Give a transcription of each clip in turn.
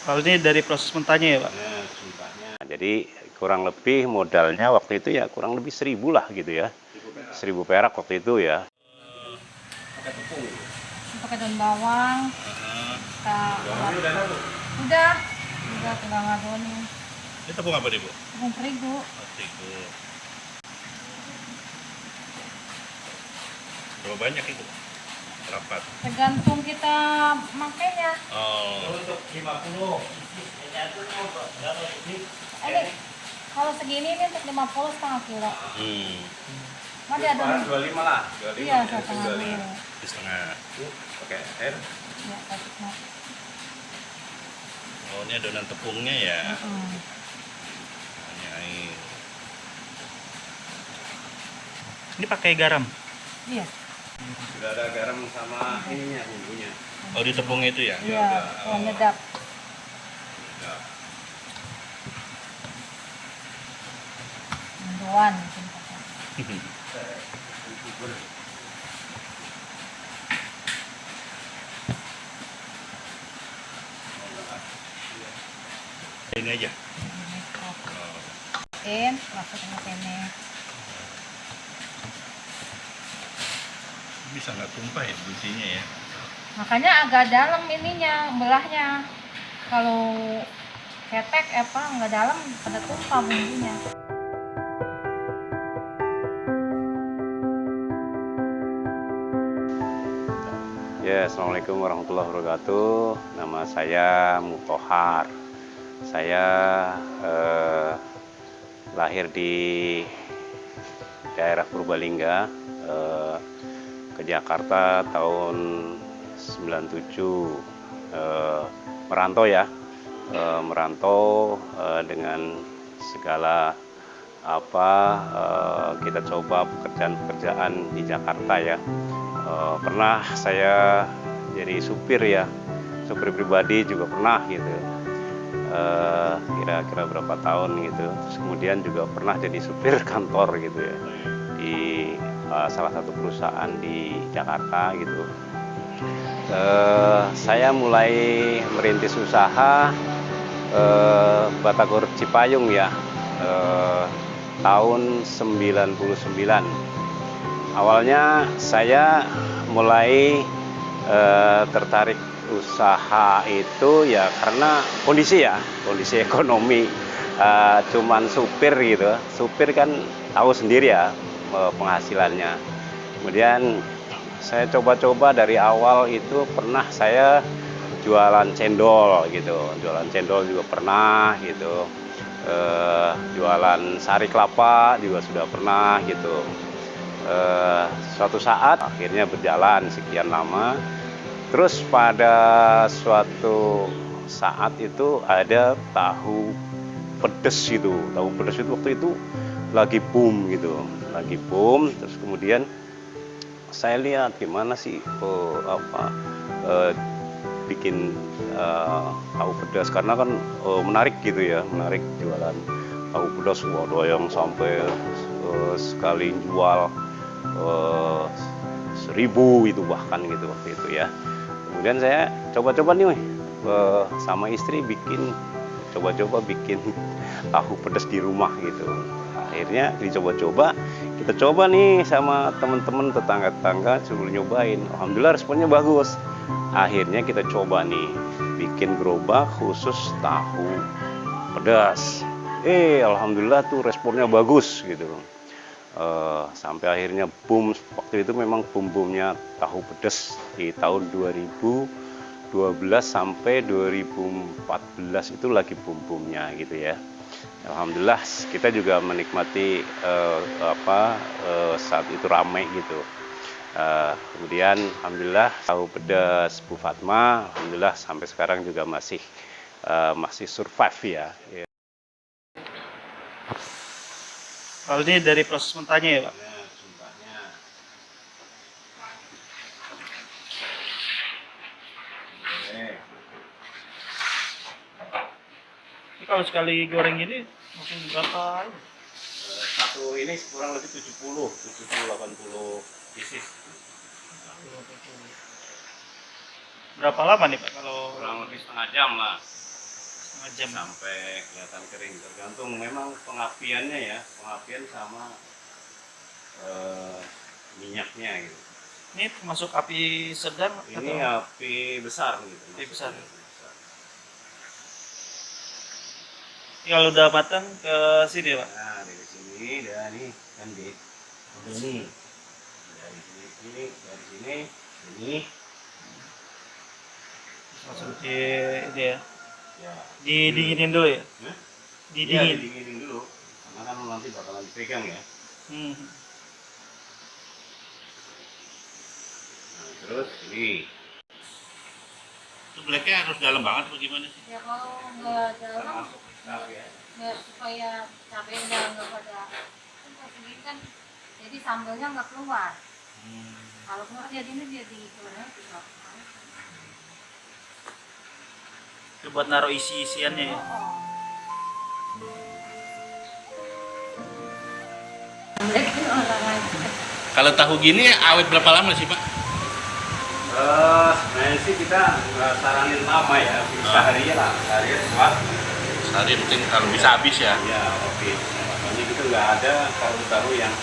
Kalau ini dari proses mentahnya ya, Pak? Ya, mentahnya. Jadi kurang lebih modalnya waktu itu ya kurang lebih 1.000 lah gitu ya. 1.000 perak waktu itu ya. Pakai tepung. Pakai daun bawang. Udah tinggal ngadonin. Ini tepung apa nih, Bu? Tepung terigu. Terigu. Berapa banyak itu? Berapa? Tergantung kita makainya. Oh. Untuk 50. Ini kalau segini ini untuk 50 setengah kilo. Mana ada 25 lah. 25. Iya, setengah kilo. Setengah. Pakai air. Ya, pakai. Oh, ini adonan tepungnya ya. Ini air. Ini pakai garam? Iya. Sudah ada garam sama ininya, bumbunya. Oh, di tepungnya itu ya? Iya, nyedap. Mendoan. Ini aja. Masuk ke sini. Bisa nggak tumpah ya businya ya? Makanya agak dalam ininya, belahnya. Kalau ketek nggak dalam, pada tumpah bumbunya. Ya, assalamualaikum warahmatullahi wabarakatuh. Nama saya Mutohar. Saya lahir di daerah Purbalingga, ke Jakarta tahun 97. Merantau ya, merantau dengan segala kita coba pekerjaan-pekerjaan di Jakarta ya. Pernah saya jadi supir ya, supir pribadi juga pernah gitu. Kira-kira berapa tahun gitu. Terus kemudian juga pernah jadi supir kantor gitu ya di salah satu perusahaan di Jakarta gitu. Saya mulai merintis usaha Batagor Cipayung ya, tahun 99. Awalnya saya mulai tertarik usaha itu ya karena kondisi ekonomi, cuman supir gitu. Supir kan tahu sendiri ya penghasilannya. Kemudian saya coba-coba dari awal itu pernah saya jualan cendol gitu, jualan cendol juga pernah gitu, jualan sari kelapa juga sudah pernah gitu. Suatu saat akhirnya berjalan sekian lama, terus pada suatu saat itu ada tahu pedes itu waktu itu lagi boom gitu, terus kemudian saya lihat gimana sih bikin tahu pedas, karena kan menarik gitu ya, menarik jualan tahu pedas. Waduh, yang sampai sekali jual 1.000 itu bahkan gitu waktu itu ya. Kemudian saya coba-coba nih sama istri coba-coba bikin tahu pedas di rumah gitu. Akhirnya kita coba nih sama teman-teman tetangga-tetangga, suruh nyobain. Alhamdulillah responnya bagus. Akhirnya kita coba nih bikin gerobak khusus tahu pedas. Alhamdulillah tuh responnya bagus gitu. Sampai akhirnya boom. Waktu itu memang boom-boomnya tahu pedas di tahun 2012 sampai 2014 itu lagi boom-boomnya gitu ya. Alhamdulillah kita juga menikmati saat itu ramai gitu. Kemudian alhamdulillah tahu pedas Bu Fatma alhamdulillah sampai sekarang juga masih survive ya. Kalau ini dari proses mentahnya ya, Pak? Ini kalau sekali goreng ini mungkin berapa? Satu ini kurang lebih 70-80 pieces. Berapa lama nih, Pak, kalau Kurang lebih setengah jam lah. setengah jam. sampai kelihatan kering. Tergantung memang pengapiannya ya, pengapian sama minyaknya gitu. Ini termasuk api sedang Ini atau api besar gitu. api besar? maksudnya. Ini kalau udah matang ke sini Pak. Nah dari sini dan ini kan di ini dari sini, ini Masuk di ini ya. ya. Didinginin dulu ya. Hah? Iya, Didingin. didinginin dulu karena kan nanti bakalan dipegang ya. Hmm. Nah, terus ini Itu blacknya harus dalam banget bagaimana sih? Ya kalau nggak dalam, termasuk tapi ya. nggak supaya cabenya nggak pada kan kayak segini kan, jadi sambalnya nggak keluar. Kalau keluar jadinya jadi keluarnya tidak. Itu buat naruh isi-isiannya ya. Mungkin orang aja. Kalau tahu gini awet berapa lama sih Pak? Sebenarnya sih kita nggak saranin lama ya, sehari lah, sehari kuat. Sehari penting kalau bisa habis ya. Ya, oke. Makanya gitu nggak ada tahu-tahu yang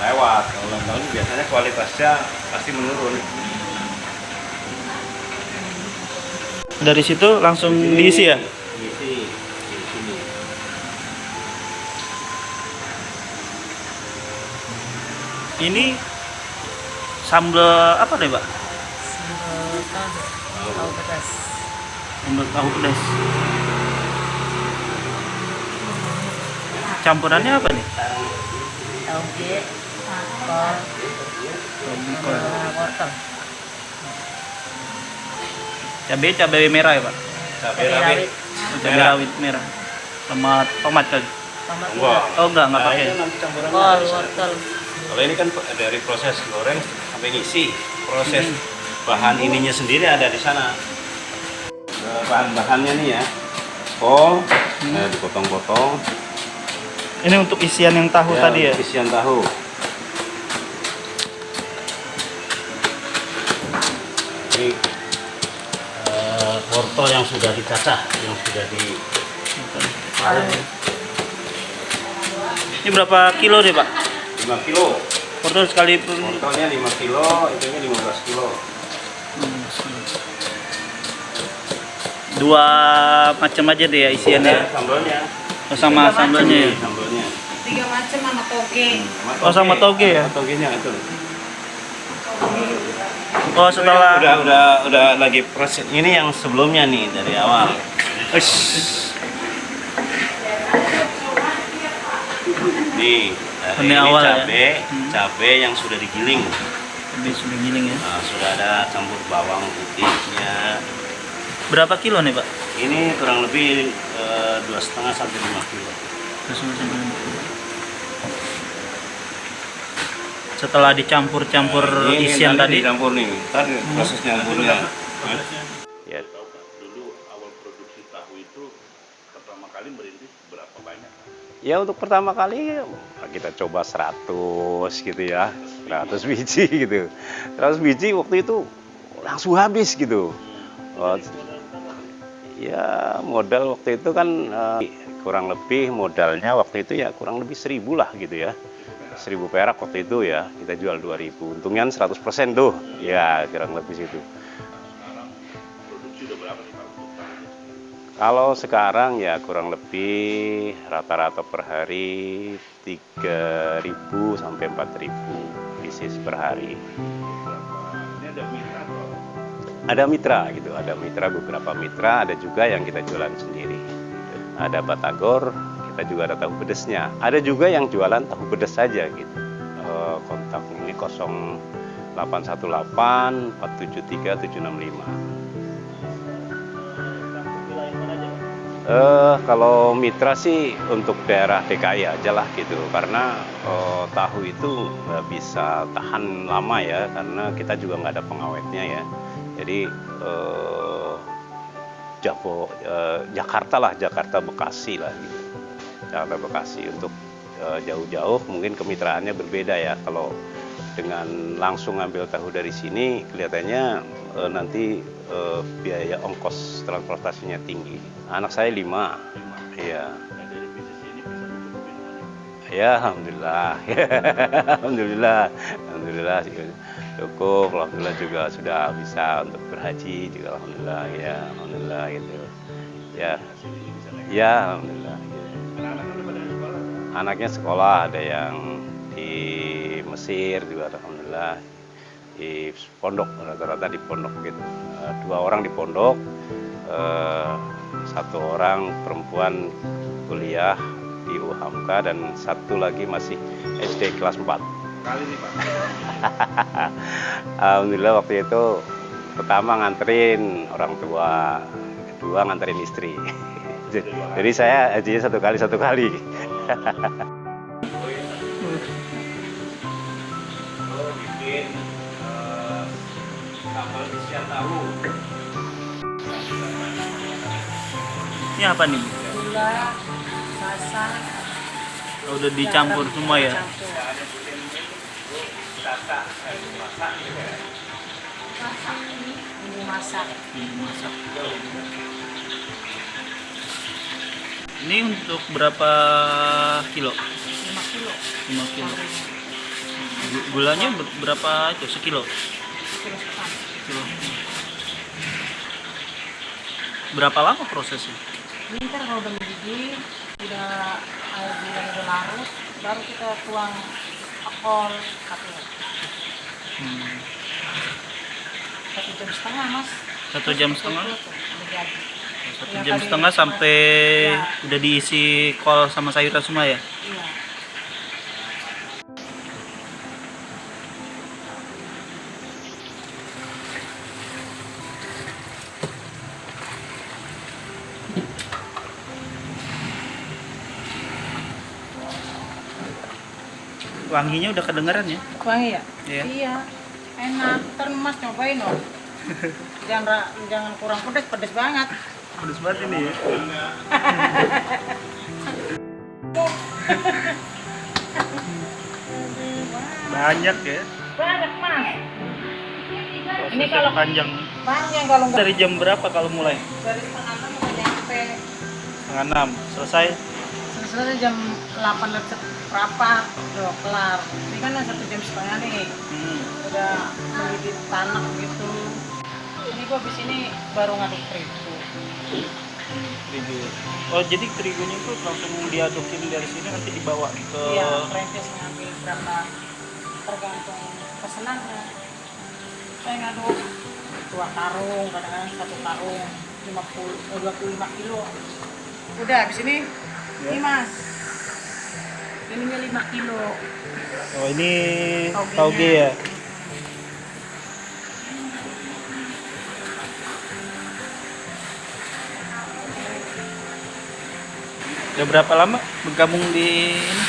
lewat. Kalau tahu biasanya kualitasnya pasti menurun. Dari situ langsung diisi ya. Diisi di sini. Ini sambal apa nih Pak? Tahu pedas. Sambal tahu pedas. Campurannya apa nih? Tauge, kol, wortel. Cabai merah ya Pak? Cabai rawit. Cabai rawit merah. Sama tomat kali. Tomat Wah. Oh enggak pakai. Itu nanti campurannya kol, dari sana. wortel. Kalau ini kan dari proses goreng sampai ngisi, proses bahan ininya sendiri ada di sana. Bahan-bahannya nih ya, kol, dipotong-potong. Ini untuk isian yang tahu tadi ya. Isian tahu. Ini wortel yang sudah dicacah, yang sudah di. Ini berapa kilo deh Pak? 5 kilo. Wortel sekali Wortelnya 5 kilo, itunya 15 kilo. dua macam aja deh ya isiannya. Sambalnya. Oh, sama sambalnya ya. Sambalnya. 3 macam sama toge. Oh, sama toge ya? Sama togenya itu. Oh setelah Udah lagi proses. Ini yang sebelumnya nih dari awal. Nih, Ini awal ya? cabe yang sudah digiling. Cabai sudah giling ya. Nah, sudah ada campur bawang putihnya. Berapa kilo nih Pak? Ini kurang lebih 2,5 sampai 5 kilo. Setelah dicampur-campur Ini isian nanti tadi. dicampur nih. Tadi proses nyampurnya. Ya, Dulu awal produksi tahu itu pertama kali merintis berapa banyak? ya untuk pertama kali kita coba 100 gitu ya. 100 biji gitu. 100 biji waktu itu langsung habis gitu. Ya modal waktu itu kan kurang lebih modalnya waktu itu ya kurang lebih 1.000 lah gitu ya. 1.000 perak waktu itu ya, kita jual 2.000. Untungnya 100% tuh. Ya, kurang lebih situ. Sekarang produksi udah berapa nih Pak untuk tahunya? Kalau sekarang ya kurang lebih rata-rata per hari 3.000 sampai 4.000 pieces per hari. Ini ada mitra atau? Ada mitra gitu, ada mitra, beberapa mitra, ada juga yang kita jualan sendiri. Ada batagor, kita juga ada tahu pedesnya. Ada juga yang jualan tahu pedes saja gitu. Kontak ini 0818 473 765. Kalau mitra sih untuk daerah DKI aja lah gitu, karena tahu itu nggak bisa tahan lama ya, karena kita juga nggak ada pengawetnya ya. Jadi Jakarta lah, Jakarta Bekasi lah gitu. Jakarta Bekasi untuk jauh-jauh mungkin kemitraannya berbeda ya. Kalau dengan langsung ngambil tahu dari sini kelihatannya nanti biaya ongkos transportasinya tinggi. Anak saya 5. Iya. Nah, dari bisnis ini bisa mencukupin semuanya. Ya, alhamdulillah. Alhamdulillah. Alhamdulillah cukup. Alhamdulillah juga sudah bisa untuk berhaji juga, alhamdulillah ya, alhamdulillah gitu. Ya. Sini bisa naik. Ya, alhamdulillah. Anak-anak udah pada sekolah. Anaknya sekolah, ada yang di Mesir juga, alhamdulillah. Di pondok, rata-rata di pondok gitu. 2 orang di pondok, 1 orang perempuan kuliah di UHAMKA, dan 1 lagi masih SD kelas 4. Kali nih Pak. Alhamdulillah waktu itu pertama nganterin orang tua, kedua nganterin istri. Jadi saya hajinya 1 kali. Bikin sambal isian tahu. Ini apa nih? Gula, masak, Oh, udah dicampur semua ya? campur. Masak ini, bumbu masak. Masak. Ini untuk berapa kilo? 5 kilo. 5 kilo. Gulanya berapa itu? Sekilo? Kilo setengah. Sekilo. Berapa lama prosesnya? Ini ntar kalau udah mendidih, udah air gula udah larut, baru kita tuang alkohol 1,5 jam mas. 1 jam setengah? Udah jadi. 1 Yang jam tadi setengah mas- sampai ya, udah diisi kol sama sayuran semua ya? iya. Wanginya udah kedengeran ya? Wangi ya? Iya. Iya. Enak. Ntar mas nyobain loh. Jangan kurang pedes, pedes banget. Pedes banget ini ya? Banyak ya? Banyak mas. Ini Prosesnya kalau panjang. panjang kalau nggak Dari jam berapa kalau mulai? dari setengah 6 udah nyampe. Setengah 6. Selesai? Selesai jam 8 lebih berapa udah kelar. Ini kan 1,5 jam nih. Udah mendidih tanah gitu. Ini gua habis ini baru ngaduk terigu. Terigu. Oh, jadi terigunya itu langsung diadokin dari sini nanti dibawa ke Iya, perintis ngambil berapa tergantung pesenannya. Saya ngaduk 2 karung, kadang-kadang 1 karung 25 kilo. Udah habis ini. Ya. Ini mas. Ininya 5 kilo. Oh, ini Tauge-nya. tauge ya? Udah berapa lama bergabung di ini?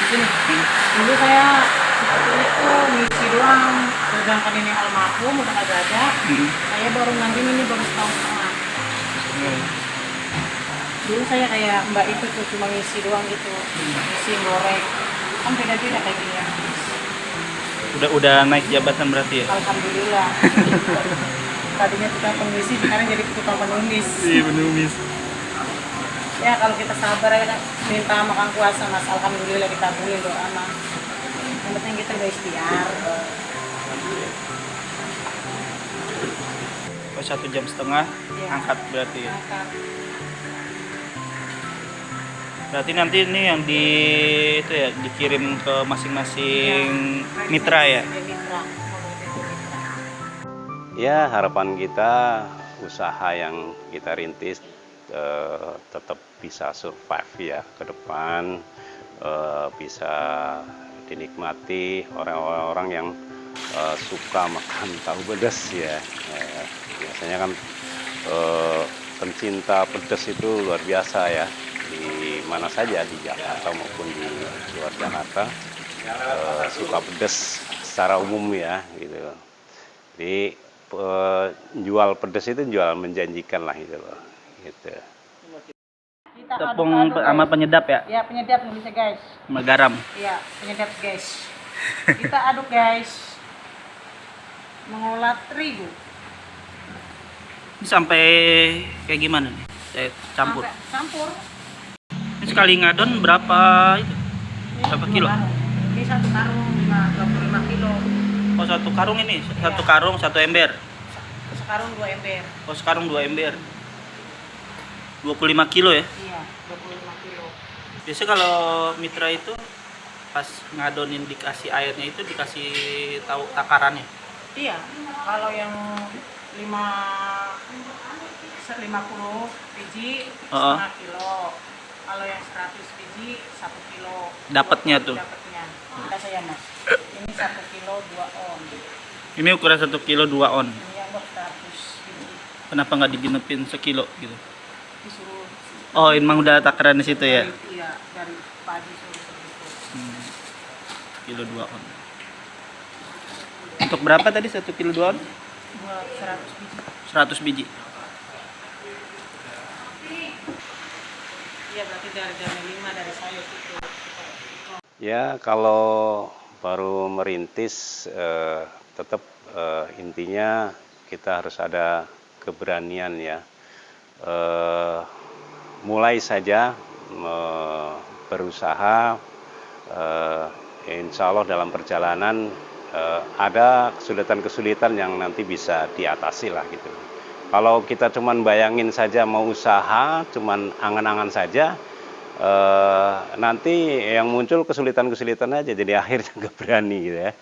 Sini. Dulu saya seperti itu ngisi doang. Sedangkan ini almarhum udah kagak ada. Saya baru ngambil ini baru setahun setengah. Dulu saya kayak mbak itu tuh cuma ngisi doang gitu. Ngisi goreng. Kan beda-beda kayak gini ya. Udah naik jabatan berarti ya? Alhamdulillah. Tadinya tukang pengisi, sekarang jadi tukang penumis. Iya, penumis. Ya kalau kita sabar ya minta makan kuasa mas, alhamdulillah dikabulin doa mas. Yang penting kita udah ikhtiar. Oh, 1,5 jam Iya. angkat berarti ya? Makan. Berarti nanti ini yang itu ya dikirim ke masing-masing mitra ya? Mitra. Ya, harapan kita usaha yang kita rintis tetap bisa survive ya ke depan, bisa dinikmati orang-orang yang suka makan tahu pedas ya. Biasanya kan pencinta pedas itu luar biasa ya, di mana saja di Jakarta maupun di luar Jakarta suka pedas secara umum ya gitu. Jadi jual pedas itu jual menjanjikan lah gitu loh. Gitu. Kita Tepung aduk-aduk, sama guys. penyedap ya? Ya penyedap nulisnya guys. Sama garam. Iya penyedap guys. Kita aduk guys. Mengolah terigu. Ini sampai kayak gimana nih? Saya campur. Sampai campur. Ini sekali ngadon berapa itu? Berapa kilo? Ini 1 karung 25 kilo. Oh, 1 karung ini, 1 karung 1 ember. Sekarung 2 ember. Oh, sekarang 2 ember. 25 kilo ya. Iya, 25 kilo. Biasanya kalau mitra itu pas ngadonin dikasih airnya itu dikasih tahu takarannya. Iya, kalau yang 50 biji setengah kilo. Kalau yang 100 biji 1 kilo. Dapatnya tuh. Dapatnya. Ada ya Mas. Ini 1 kilo 2 on. Ini ukuran 1 kilo 2 on. Ini yang buat 100 biji. Kenapa nggak digenepin sekilo gitu? Disuruh. Oh, emang udah takaran di situ ya? Iya, dari pagi suruh segitu. Kilo 2 on. Untuk berapa tadi 1 kilo 2 on? Buat 100 biji. 100 biji. Iya, berarti dari jam 5 dari saya gitu. Ya, kalau baru merintis tetap intinya kita harus ada keberanian ya. Mulai saja berusaha, insya Allah dalam perjalanan ada kesulitan-kesulitan yang nanti bisa diatasi lah gitu. Kalau kita cuman bayangin saja mau usaha, cuman angan-angan saja, nanti yang muncul kesulitan-kesulitan aja, jadi akhirnya nggak berani gitu ya.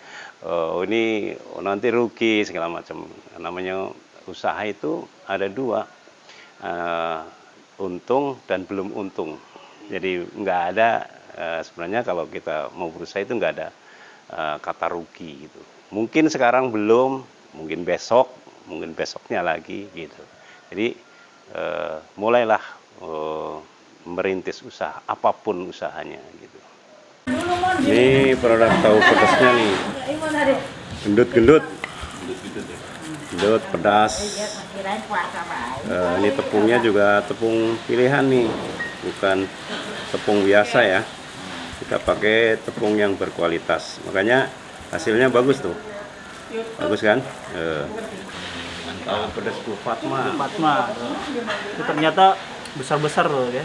Ini nanti rugi segala macam. Namanya usaha itu ada 2, untung dan belum untung. Jadi nggak ada sebenarnya kalau kita mau berusaha itu nggak ada kata rugi gitu. Mungkin sekarang belum, mungkin besok, mungkin besoknya lagi gitu. Jadi mulailah merintis usaha, apapun usahanya gitu. Ini produk tahu pedasnya nih, gendut-gendut, gendut pedas. Ini tepungnya juga tepung pilihan nih, bukan tepung biasa ya. Kita pakai tepung yang berkualitas, makanya hasilnya bagus tuh, bagus kan? Tahu pedas Bu Fatma. Itu ternyata besar-besar loh ya.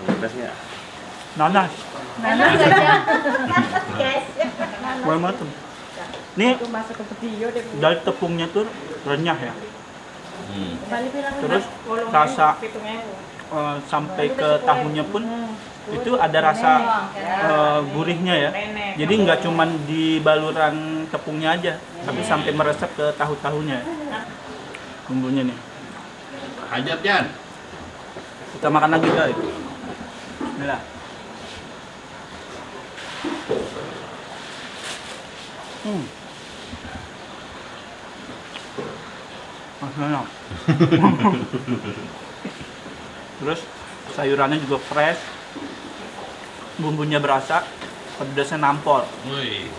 Pedasnya. Nanas. Nanas aja. Boleh matang. Ini dari tepungnya tuh renyah ya. Terus rasa sampai ke tahunya pun itu ada rasa gurihnya ya. Jadi nggak cuman di baluran tepungnya aja, tapi sampai meresap ke tahu-tahunya. Bumbunya nih. Hajat Jan. Kita makan lagi guys. Bismillah. Enak. Terus sayurannya juga fresh, bumbunya berasa, pedasnya nampol. Wih.